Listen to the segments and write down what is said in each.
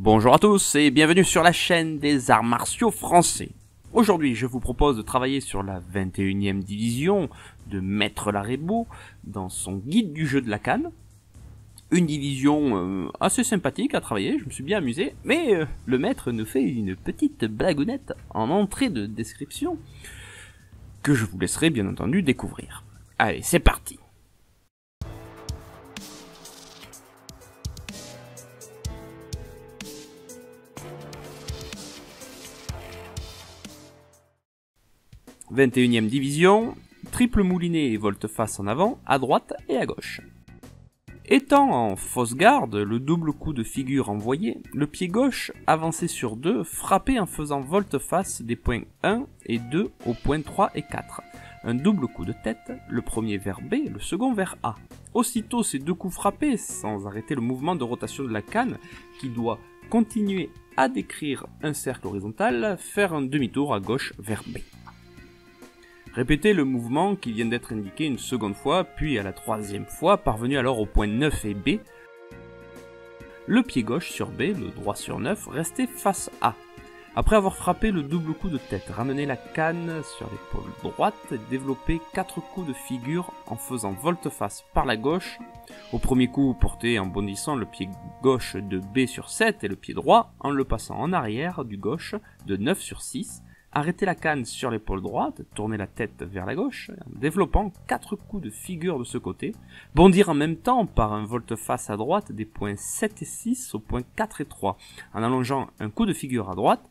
Bonjour à tous et bienvenue sur la chaîne des arts martiaux français. Aujourd'hui, je vous propose de travailler sur la 21e division de Maître Larébeau dans son guide du jeu de la canne. Une division assez sympathique à travailler, je me suis bien amusé, mais le maître nous fait une petite blagounette en entrée de description que je vous laisserai bien entendu découvrir. Allez, c'est parti! « 21e division, triple moulinet et volte-face en avant, à droite et à gauche. Étant en fausse garde, le double coup de figure envoyé, le pied gauche avancé sur 2, frappé en faisant volte-face des points 1 et 2 aux points 3 et 4. Un double coup de tête, le premier vers B, le second vers A. Aussitôt ces deux coups frappés, sans arrêter le mouvement de rotation de la canne, qui doit continuer à décrire un cercle horizontal, faire un demi-tour à gauche vers B. Répétez le mouvement qui vient d'être indiqué une seconde fois, puis à la troisième fois, parvenu alors au point 9 et B, le pied gauche sur B, le droit sur 9, restez face A. Après avoir frappé le double coup de tête, ramenez la canne sur l'épaule droite, développez 4 coups de figure en faisant volte-face par la gauche. Au premier coup, portez en bondissant le pied gauche de B sur 7 et le pied droit en le passant en arrière du gauche de 9 sur 6. Arrêtez la canne sur l'épaule droite, tournez la tête vers la gauche, en développant 4 coups de figure de ce côté. Bondir en même temps par un volte-face à droite des points 7 et 6 aux points 4 et 3, en allongeant un coup de figure à droite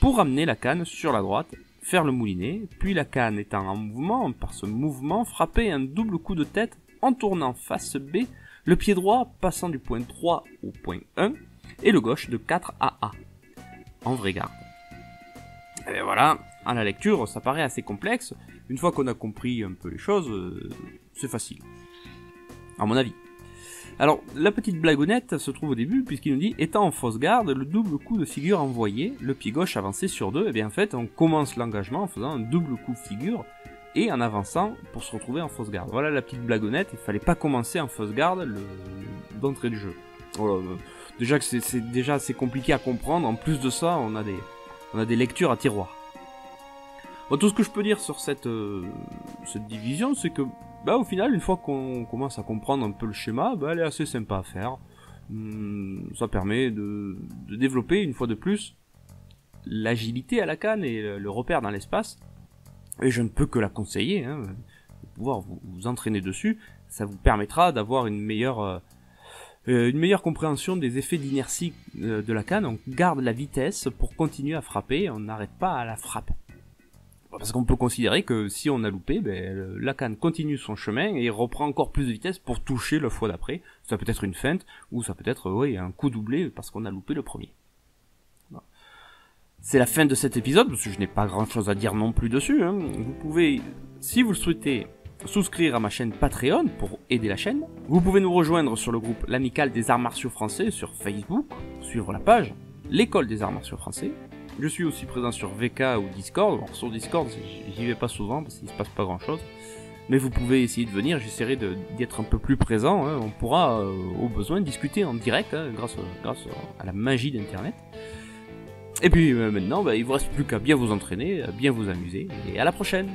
pour ramener la canne sur la droite, faire le moulinet, puis la canne étant en mouvement, par ce mouvement, frapper un double coup de tête en tournant face B, le pied droit passant du point 3 au point 1 et le gauche de 4 à A, en vraie garde. Et voilà, à la lecture, ça paraît assez complexe. Une fois qu'on a compris un peu les choses, c'est facile. À mon avis. Alors, la petite blagounette se trouve au début, puisqu'il nous dit « Étant en fausse garde, le double coup de figure envoyé, le pied gauche avancé sur 2, et bien en fait, on commence l'engagement en faisant un double coup de figure, et en avançant pour se retrouver en fausse garde. » Voilà la petite blagounette, il fallait pas commencer en fausse garde d'entrée de jeu. Voilà, déjà que c'est déjà assez compliqué à comprendre, en plus de ça, on a des lectures à tiroir. Bon, tout ce que je peux dire sur cette division, c'est que, au final, une fois qu'on commence à comprendre un peu le schéma, elle est assez sympa à faire. Ça permet de développer, une fois de plus, l'agilité à la canne et le repère dans l'espace. Et je ne peux que la conseiller, de pouvoir vous entraîner dessus. Ça vous permettra d'avoir une meilleure compréhension des effets d'inertie de la canne. On garde la vitesse pour continuer à frapper, on n'arrête pas à la frappe. Parce qu'on peut considérer que si on a loupé, la canne continue son chemin et reprend encore plus de vitesse pour toucher la fois d'après. Ça peut être une feinte, ou ça peut être un coup doublé parce qu'on a loupé le premier. Voilà. C'est la fin de cet épisode, parce que je n'ai pas grand chose à dire non plus dessus. Vous pouvez, si vous le souhaitez, souscrire à ma chaîne Patreon pour aider la chaîne. Vous pouvez nous rejoindre sur le groupe l'Amicale des Arts Martiaux Français sur Facebook, suivre la page l'École des Arts Martiaux Français. Je suis aussi présent sur VK ou Discord. Alors, sur Discord, j'y vais pas souvent parce qu'il se passe pas grand chose. Mais vous pouvez essayer de venir, j'essaierai d'y être un peu plus présent. On pourra au besoin discuter en direct grâce à la magie d'internet. Et puis maintenant, il vous reste plus qu'à bien vous entraîner, à bien vous amuser. Et à la prochaine!